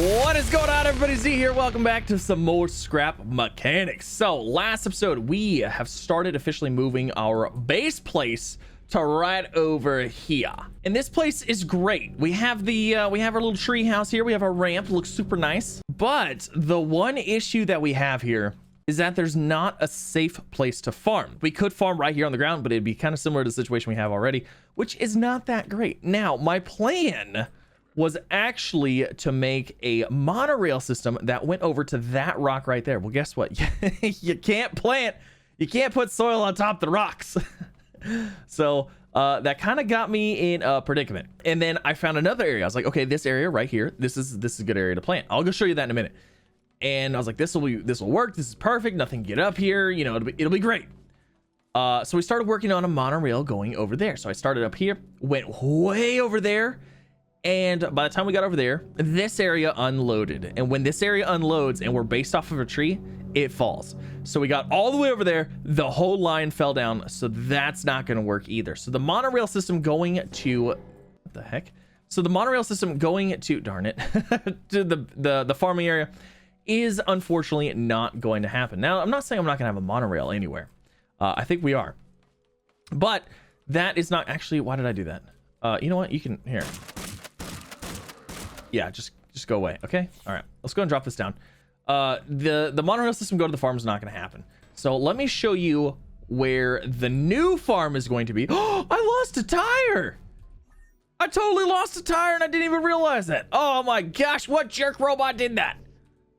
What is going on, everybody? Z here. Welcome back to some more scrap mechanics. So last episode we have started officially moving our base place to right over here, and this place is great. We have our little tree house here. We have our ramp, looks super nice, but the one issue that we have here is that there's not a safe place to farm. We could farm right here on the ground, but it'd be kind of similar to the situation we have already, which is not that great. Now my plan was actually to make a monorail system that went over to that rock right there. Well, guess what? You can't put soil on top of the rocks. So that kind of got me in a predicament. And then I found another area. I was like, okay, this area right here, this is a good area to plant. I'll go show you that in a minute. And I was like, this will work. This is perfect. Nothing can get up here. You know, it'll be great. So we started working on a monorail going over there. So I started up here, went way over there. And by the time we got over there, this area unloaded. And when this area unloads and we're based off of a tree, it falls. So we got all the way over there, the whole line fell down. So that's not going to work either. So the monorail system going to, what the heck? So the monorail system going to, darn it, to the farming area is unfortunately not going to happen. Now, I'm not saying I'm not going to have a monorail anywhere. I think we are. But that is not actually, why did I do that? You know what? You can, here. Yeah, just go away. Okay. All right. Let's go and drop this down. The monorail system go to the farm is not going to happen. So let me show you where the new farm is going to be. Oh, I lost a tire. I totally lost a tire and I didn't even realize that. Oh my gosh, what jerk robot did that?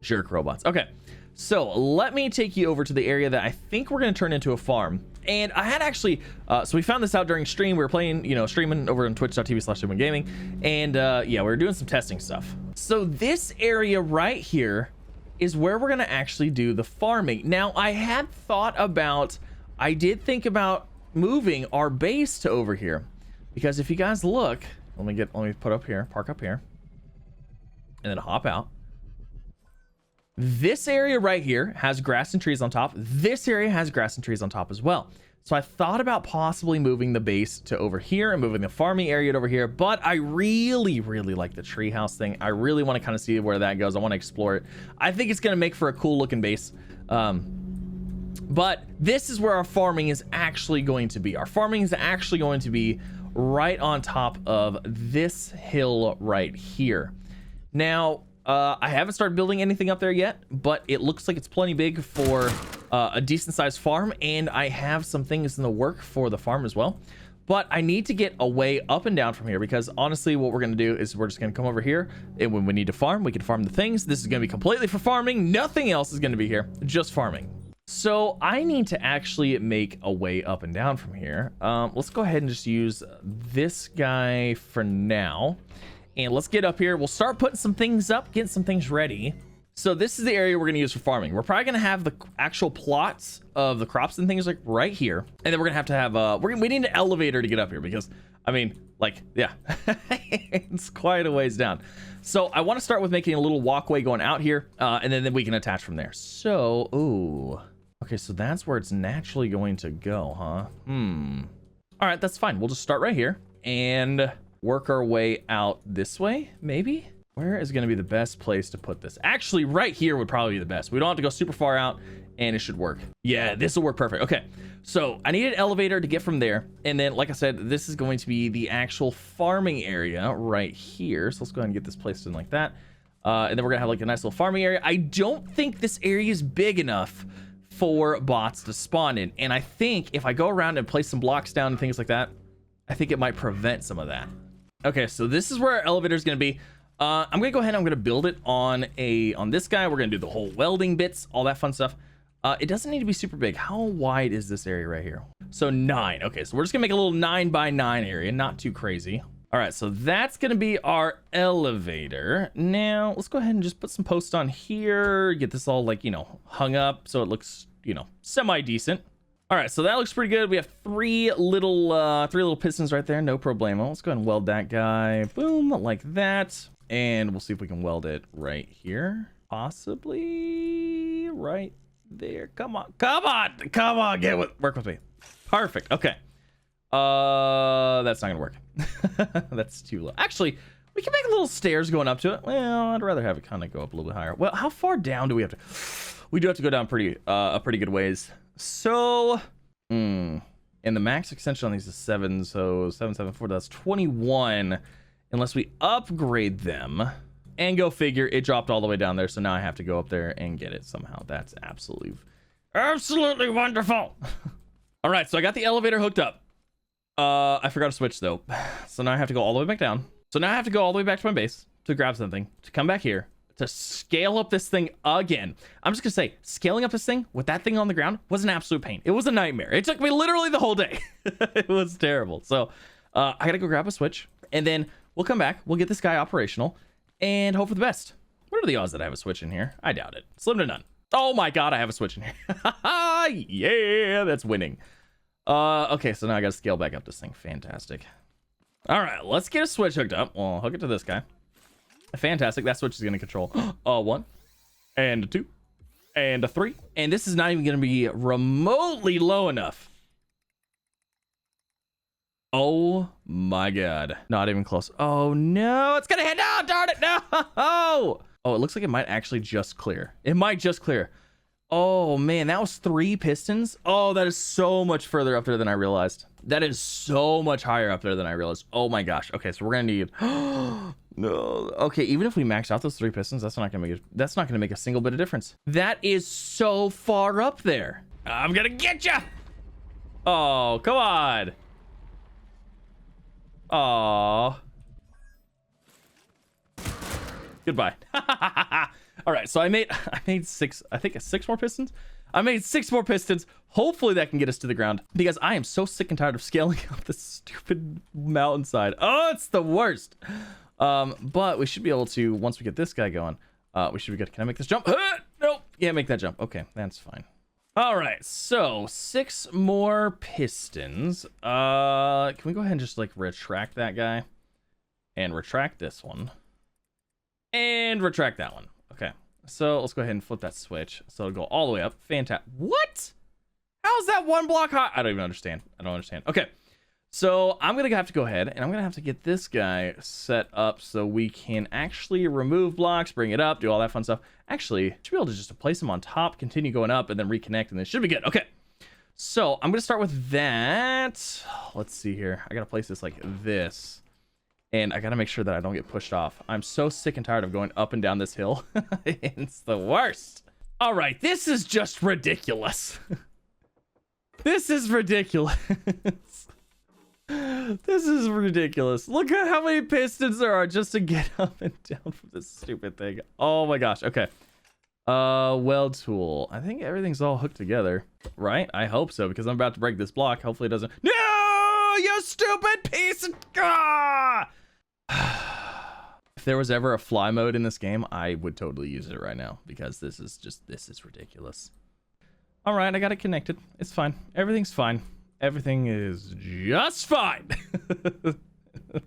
Jerk robots. Okay. So let me take you over to the area that I think we're going to turn into a farm. And I had actually, so we found this out during stream. We were playing, streaming over on twitch.tv/gaming. And yeah, we were doing some testing stuff. So this area right here is where we're going to actually do the farming. Now I did think about moving our base to over here, because if you guys look, let me put up here, park up here, and then hop out. This area right here has grass and trees on top. This area has grass and trees on top as well. So I thought about possibly moving the base to over here and moving the farming area to over here, but I really, really like the treehouse thing. I really want to kind of see where that goes. I want to explore it. I think it's going to make for a cool looking base. But this is where our farming is actually going to be. Our farming is actually going to be right on top of this hill right here. Now, I haven't started building anything up there yet, but it looks like it's plenty big for a decent sized farm, and I have some things in the work for the farm as well. But I need to get a way up and down from here, because honestly what we're going to do is we're just going to come over here, and when we need to farm, we can farm the things. This is going to be completely for farming. Nothing else is going to be here, just farming. So I need to actually make a way up and down from here. Let's go ahead and just use this guy for now. And let's get up here. We'll start putting some things up, getting some things ready. So this is the area we're going to use for farming. We're probably going to have the actual plots of the crops and things like right here. And then we're going to have we need an elevator to get up here, because I mean, like, yeah, it's quite a ways down. So I want to start with making a little walkway going out here, and then we can attach from there. So, ooh, okay. So that's where it's naturally going to go, huh? All right, that's fine. We'll just start right here and work our way out this way, maybe. Where is going to be the best place to put this? Actually, right here would probably be the best. We don't have to go super far out, and it should work. Yeah, this will work perfect. Okay, so I need an elevator to get from there, and then, like I said, this is going to be the actual farming area right here. So let's go ahead and get this placed in like that, and then we're gonna have like a nice little farming area. I don't think this area is big enough for bots to spawn in, and I think if I go around and place some blocks down and things like that, I think it might prevent some of that. Okay, so this is where our elevator is going to be. I'm going to go ahead and I'm going to build it on this guy. We're going to do the whole welding bits, all that fun stuff. It doesn't need to be super big. How wide is this area right here? So 9. Okay, so we're just going to make a little 9x9 area, not too crazy. All right, so that's going to be our elevator. Now, let's go ahead and just put some posts on here, get this all like, hung up so it looks, semi-decent. All right, so that looks pretty good. We have three little pistons right there. No problemo. Let's go ahead and weld that guy. Boom, like that. And we'll see if we can weld it right here. Possibly right there. Come on. Work with me. Perfect. Okay. That's not gonna work. That's too low. Actually, We can make little stairs going up to it. Well, I'd rather have it kind of go up a little bit higher. Well, how far down do we have to? We do have to go down a pretty good ways. So, and the max extension on these is 7, so 774, that's 21. Unless we upgrade them. And go figure, it dropped all the way down there, so now I have to go up there and get it somehow. That's absolutely wonderful. All right, so I got the elevator hooked up. I forgot to switch though. So now I have to go all the way back down. So now I have to go all the way back to my base to grab something, to come back here, to scale up this thing again. I'm just gonna say, scaling up this thing with that thing on the ground was an absolute pain. It was a nightmare. It took me literally the whole day. It was terrible. So I gotta go grab a switch, and then we'll come back. We'll get this guy operational and hope for the best. What are the odds that I have a switch in here? I doubt it. Slim to none. Oh my god, I have a switch in here. Yeah, that's winning. Okay, so now I gotta scale back up this thing. Fantastic. All right, let's get a switch hooked up. Well, hook it to this guy. Fantastic. That switch is gonna control 1 and a 2 and a 3, and this is not even gonna be remotely low enough. Oh my god, not even close. Oh no, it's gonna hit. No, darn it, no. Oh, it looks like it might actually just clear. It might just clear. Oh man, that was 3 pistons. Oh, that is so much further up there than I realized. That is so much higher up there than I realized. Oh my gosh. Okay, so we're gonna need no. Okay, even if we max out those 3 pistons, that's not gonna make a single bit of difference. That is so far up there. I'm gonna get you. Oh, come on. Oh. Goodbye. All right, so I made 6, I think 6 more pistons. I made 6 more pistons. Hopefully that can get us to the ground, because I am so sick and tired of scaling up this stupid mountainside. Oh, it's the worst. But we should be able to, once we get this guy going, we should be good. Can I make this jump? Nope. Yeah, make that jump. Okay, that's fine. All right, so 6 more pistons. Can we go ahead and just like retract that guy and retract this one and retract that one? Okay, so let's go ahead and flip that switch so it'll go all the way up. Fantastic. What? How's that 1 block high? I don't even understand. I don't understand. Okay, so I'm gonna have to go ahead and I'm gonna have to get this guy set up so we can actually remove blocks, bring it up, do all that fun stuff. Actually, should be able to just place them on top, continue going up, and then reconnect, and this should be good. Okay, so I'm gonna start with that. Let's see here. I gotta place this like this, and I gotta make sure that I don't get pushed off. I'm so sick and tired of going up and down this hill. It's the worst. All right, this is just ridiculous. This is ridiculous. This is ridiculous. Look at how many pistons there are just to get up and down from this stupid thing. Oh my gosh. Okay. Weld tool. I think everything's all hooked together, right? I hope so, because I'm about to break this block. Hopefully it doesn't. No, you stupid piece of... Ah! If there was ever a fly mode in this game, I would totally use it right now, because this is ridiculous. All right, I got it connected. It's fine. Everything's fine. Everything is just fine. It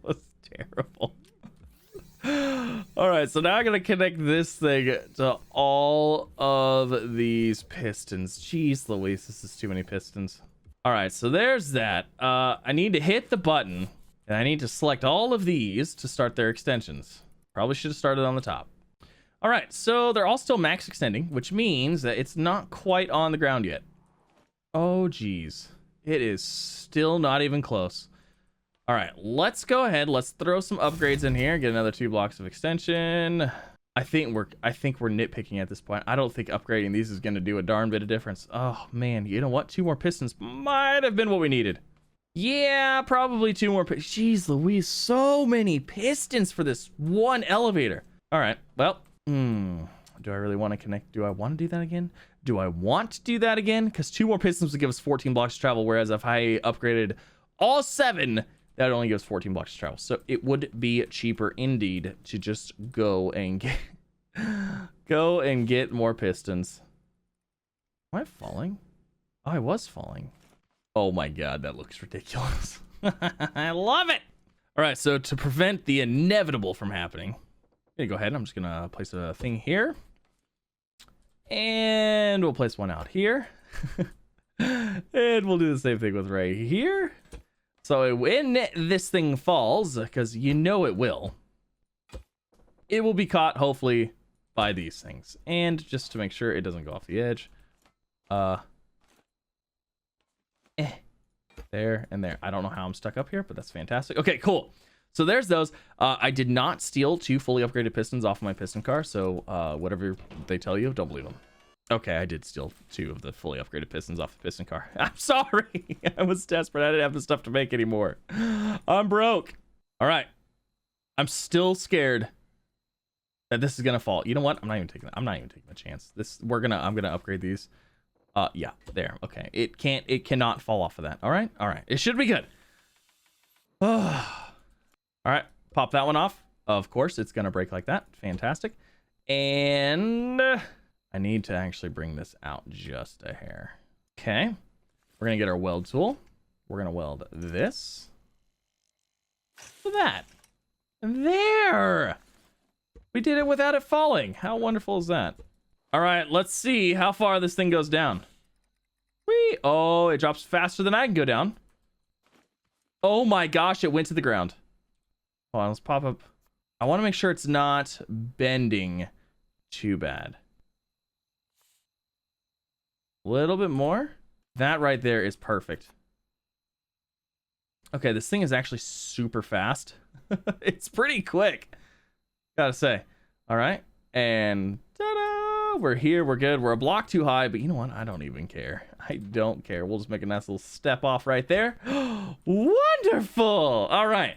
was terrible. All right, so now I'm gonna connect this thing to all of these pistons. Jeez Louise, this is too many pistons. All right, so there's that. I need to hit the button, and I need to select all of these to start their extensions. Probably should have started on the top. All right, so they're all still max extending, which means that it's not quite on the ground yet. Oh, geez. It is still not even close. All right, let's go ahead. Let's throw some upgrades in here. Get another 2 blocks of extension. I think we're nitpicking at this point. I don't think upgrading these is going to do a darn bit of difference. Oh man, you know what? 2 more pistons might have been what we needed. Yeah, probably 2 more. Jeez Louise, so many pistons for this one elevator. All right, well, do I really want to connect? Do I want to do that again? Do I want to do that again? Because 2 more pistons would give us 14 blocks to travel, whereas if I upgraded all 7, that only gives 14 blocks to travel. So it would be cheaper indeed to just go and get more pistons. Am I falling? Oh, I was falling. Oh my god, that looks ridiculous. I love it. All right, so to prevent the inevitable from happening, I'm gonna go ahead. I'm just gonna place a thing here. And we'll place one out here. And we'll do the same thing with right here. So when this thing falls, because you know it will, it will be caught hopefully by these things. And just to make sure it doesn't go off the edge, there and there. I don't know how I'm stuck up here, but that's fantastic. Okay, cool. So there's those. I did not steal 2 fully upgraded pistons off of my piston car, so whatever they tell you, don't believe them. Okay, I did steal 2 of the fully upgraded pistons off the piston car. I'm sorry. I was desperate. I didn't have the stuff to make anymore. I'm broke. All right. I'm still scared that this is gonna fall. You know what? I'm not even taking a chance. I'm gonna upgrade these. Yeah, there. Okay. It cannot fall off of that. All right. It should be good. All right. Pop that one off. Of course, it's gonna break like that. Fantastic. And I need to actually bring this out just a hair. Okay. We're gonna get our weld tool. We're gonna weld this to that. There. We did it without it falling. How wonderful is that? All right, let's see how far this thing goes down. Whee! Oh, it drops faster than I can go down. Oh my gosh, it went to the ground. Hold on, let's pop up. I want to make sure it's not bending too bad. A little bit more. That right there is perfect. Okay, this thing is actually super fast. It's pretty quick, gotta say. All right, and ta-da! We're here, we're good. We're a block too high, but you know what? I don't even care. I don't care. We'll just make a nice little step off right there. Wonderful. All right.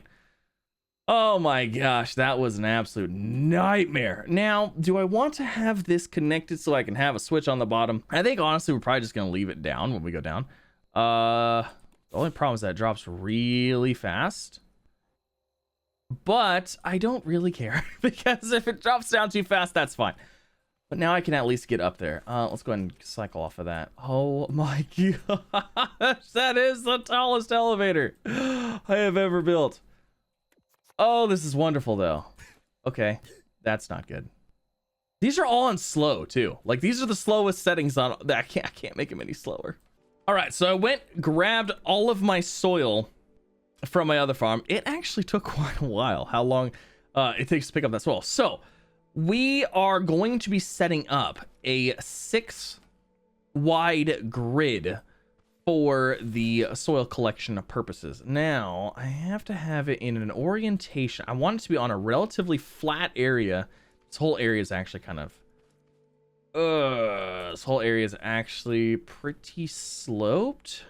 Oh my gosh, that was an absolute nightmare. Now, do I want to have this connected so I can have a switch on the bottom? I think honestly we're probably just gonna leave it down when we go down. The only problem is that it drops really fast. But I don't really care because if it drops down too fast, that's fine. But now I can at least get up there. Let's go ahead and cycle off of that. Oh my gosh, that is the tallest elevator I have ever built. Oh, this is wonderful though. Okay, that's not good. These are all on slow too. Like these are the slowest settings on. I can't make them any slower. All right, so I went, grabbed all of my soil from my other farm. It actually took quite a while how long it takes to pick up that soil. So we are going to be setting up a 6 wide grid for the soil collection purposes. Now I have to have it in an orientation. I want it to be on a relatively flat area. This whole area is actually kind of this whole area is actually pretty sloped,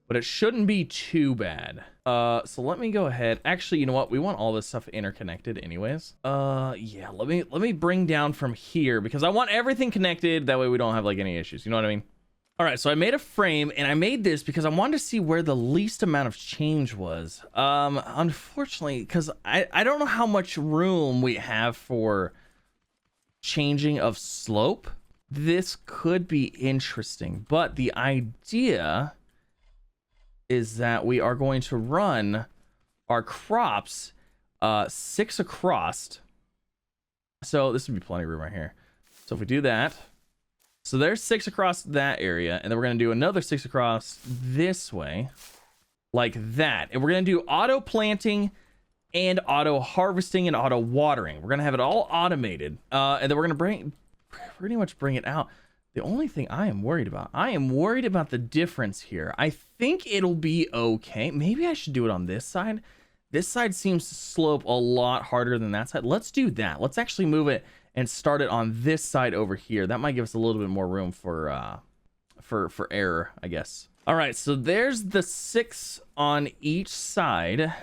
but it shouldn't be too bad. So let me go ahead. Actually, you know what? We want all this stuff interconnected anyways. Yeah, let me bring down from here because I want everything connected. That way we don't have like any issues. You know what I mean? All right, so I made a frame and I made this because I wanted to see where the least amount of change was. Unfortunately, because I don't know how much room we have for changing of slope. This could be interesting, but the idea is that we are going to run our crops 6 across. So this would be plenty of room right here. So if we do that, so there's 6 across that area, and then we're going to do another 6 across this way, like that. And we're going to do auto planting and auto harvesting and auto watering. We're going to have it all automated, and then we're going to pretty much bring it out. The only thing I am worried about the difference here. I think it'll be okay. Maybe I should do it on this side. This side seems to slope a lot harder than that side. Let's do that. Let's actually move it and start it on this side over here. That might give us a little bit more room for error, I guess. All right, so there's the 6 on each side. And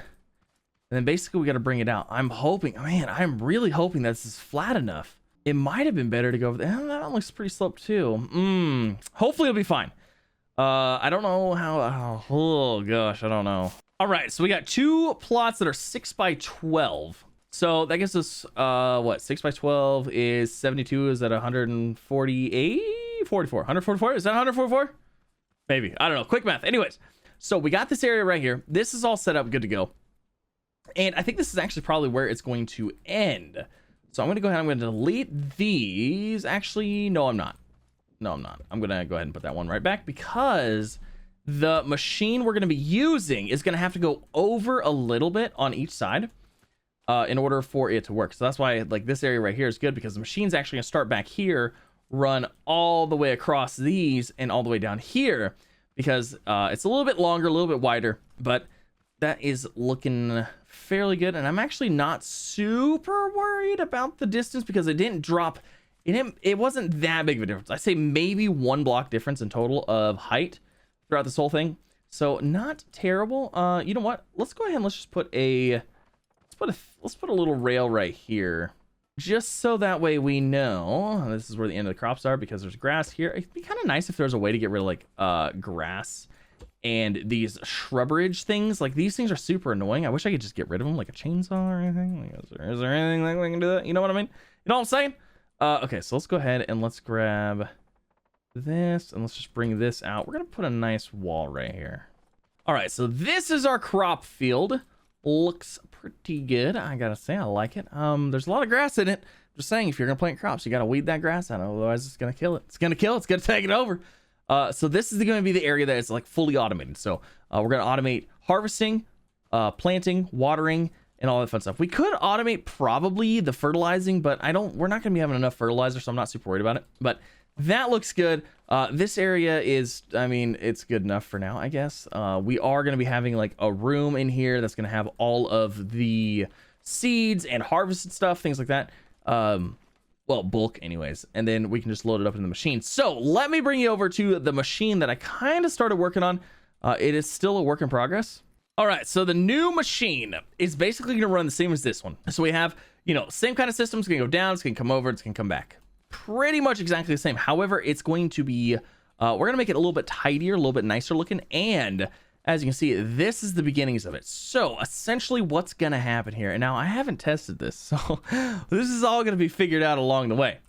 then basically we got to bring it out. I'm hoping, man, I'm really hoping that this is flat enough. It might have been better to go over there. That one looks pretty sloped too. Hopefully it'll be fine. I don't know how, oh gosh, I don't know. All right, so we got 2 plots that are 6 by 12. So that gives us, what, 6 by 12 is 72. Is that 148? 44. 144? Is that 144? Maybe. I don't know. Quick math. Anyways, so we got this area right here. This is all set up, good to go. And I think this is actually probably where it's going to end. So I'm going to go ahead. I'm going to delete these. Actually, no, I'm not. No, I'm not. I'm going to go ahead and put that one right back because the machine we're going to be using is going to have to go over a little bit on each side. in order for it to work. So that's why like this area right here is good, because the machine's actually gonna start back here, run all the way across these and all the way down here, because it's a little bit longer, a little bit wider, but that is looking fairly good. And I'm actually not super worried about the distance, because it didn't drop. It wasn't that big of a difference. I say maybe 1 block difference in total of height throughout this whole thing. So not terrible. You know what? Let's go ahead and let's just put a let's put a little rail right here, just so that way we know this is where the end of the crops are, because there's grass here. It'd be kind of nice if there's a way to get rid of like grass and these shrubberage things. Like these things are super annoying. I wish I could just get rid of them, like a chainsaw or anything. Like, is there anything like we can do that? You know what I mean? You know what I'm saying? Okay, so let's go ahead and let's grab this and let's just bring this out. We're gonna put a nice wall right here. All right, so this is our crop field. Looks pretty good, I gotta say. I like it. There's a lot of grass in it. Just saying, if you're gonna plant crops, you gotta weed that grass out, otherwise it's gonna kill it. It's gonna take it over. So this is gonna be the area that is like fully automated. So we're gonna automate harvesting, planting, watering, and all that fun stuff. We could automate probably the fertilizing, but we're not gonna be having enough fertilizer, so I'm not super worried about it. But that looks good. This area is, I mean, it's good enough for now, I guess. We are going to be having like a room in here that's going to have all of the seeds and harvested stuff, things like that. Well, bulk anyways. And then we can just load it up in the machine. So let me bring you over to the machine that I kind of started working on. It is still a work in progress. All right, so the new machine is basically going to run the same as this one. So we have, you know, same kind of system. It's going to go down, it's going to come over, it's going to come back. Pretty much exactly the same. However, it's going to be we're going to make it a little bit tidier, a little bit nicer looking, and as you can see, this is the beginnings of it. So essentially what's going to happen here, and now I haven't tested this, so this is all going to be figured out along the way.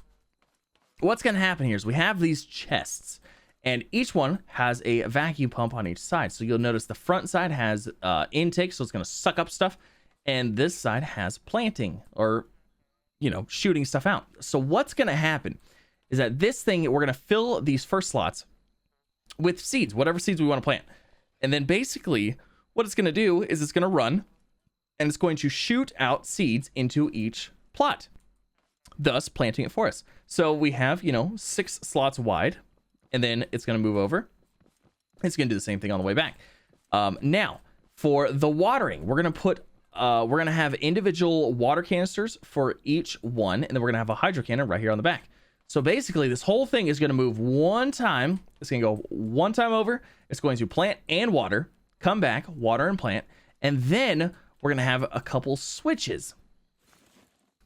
What's going to happen here is we have these chests, and each one has a vacuum pump on each side. So you'll notice the front side has intake, so it's going to suck up stuff, and this side has planting, or you know, shooting stuff out. So what's going to happen is that this thing, we're going to fill these first slots with seeds, whatever seeds we want to plant. And then basically what it's going to do is it's going to run and it's going to shoot out seeds into each plot, thus planting it for us. So we have, you know, 6 slots wide, and then it's going to move over. It's going to do the same thing on the way back. Now for the watering, we're going to have individual water canisters for each one, and then we're going to have a hydro cannon right here on the back. So basically this whole thing is going to move one time. It's going to go one time over. It's going to plant and water, come back, water and plant, and then we're going to have a couple switches.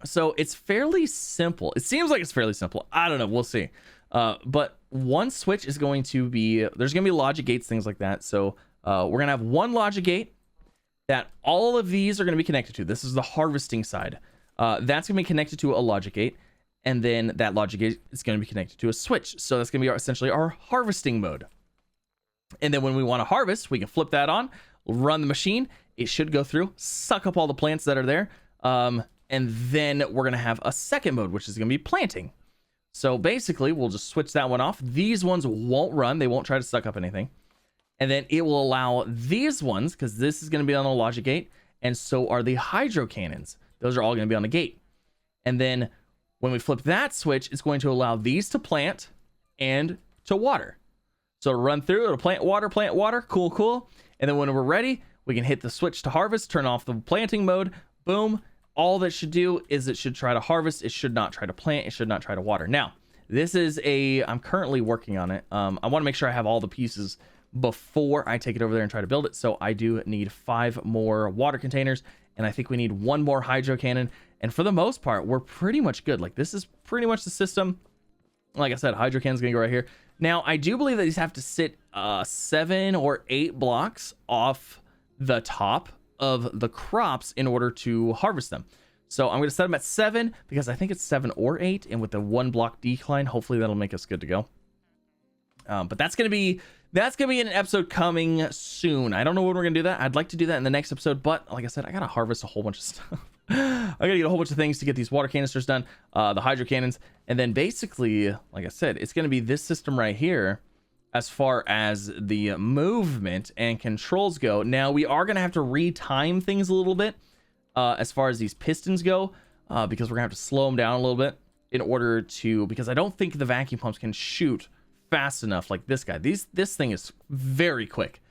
So it's fairly simple. It seems like it's fairly simple. I don't know. We'll see. But one switch is going to be, there's going to be logic gates, things like that. So we're going to have one logic gate that all of these are going to be connected to. This is the harvesting side. That's going to be connected to a logic gate, and then that logic gate is going to be connected to a switch. So that's going to be essentially our harvesting mode. And then when we want to harvest, we can flip that on, run the machine. It should go through, suck up all the plants that are there. And then we're going to have a second mode, which is going to be planting. So basically, we'll just switch that one off. These ones won't run. They won't try to suck up anything. And then it will allow these ones, because this is going to be on the logic gate, and so are the hydro cannons. Those are all going to be on the gate. And then when we flip that switch, it's going to allow these to plant and to water. So it'll run through, it'll plant water, cool, cool. And then when we're ready, we can hit the switch to harvest, turn off the planting mode, boom. All that should do is it should try to harvest. It should not try to plant. It should not try to water. Now, this is I'm currently working on it. I want to make sure I have all the pieces before I take it over there and try to build it. So I do need 5 more water containers, and I think we need 1 more hydro cannon. And for the most part, we're pretty much good. Like, this is pretty much the system. Like I said, hydro cannon's gonna go right here. Now, I do believe that these have to sit 7 or 8 blocks off the top of the crops in order to harvest them. So I'm gonna set them at 7 because I think it's 7 or 8, and with the 1 block decline, hopefully that'll make us good to go. But that's gonna be an episode coming soon. I don't know when we're gonna do that. I'd like to do that in the next episode, but like I said, I gotta harvest a whole bunch of stuff. I gotta get a whole bunch of things to get these water canisters done, the hydro cannons, and then basically, like I said, it's gonna be this system right here as far as the movement and controls go. Now we are gonna have to retime things a little bit. as far as these pistons go, because we're gonna have to slow them down a little bit in order to, because I don't think the vacuum pumps can shoot fast enough like this guy. This thing is very quick.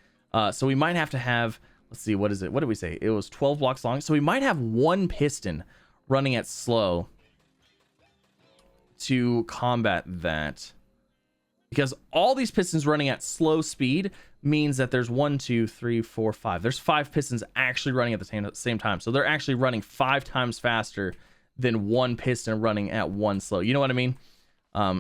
So we might have to have, let's see, what is it? What did we say? It was 12 blocks long. So we might have one piston running at slow to combat that. Because all these pistons running at slow speed means that there's 1, 2, 3, 4, 5. There's 5 pistons actually running at the same time. So they're actually running 5 times faster than one piston running at one slow. You know what I mean?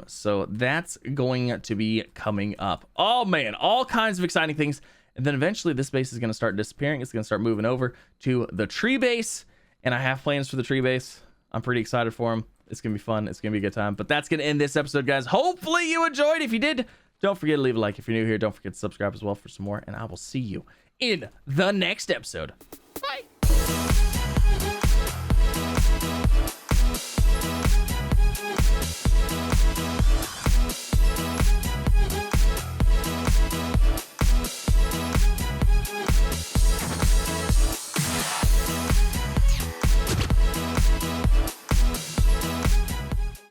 So that's going to be coming up. Oh man, all kinds of exciting things. And then eventually this base is going to start disappearing. It's going to start moving over to the tree base. And I have plans for the tree base. I'm pretty excited for them. It's going to be fun. It's going to be a good time. But that's going to end this episode, guys. Hopefully you enjoyed. If you did, don't forget to leave a like. If you're new here, don't forget to subscribe as well for some more. And I will see you in the next episode. Bye.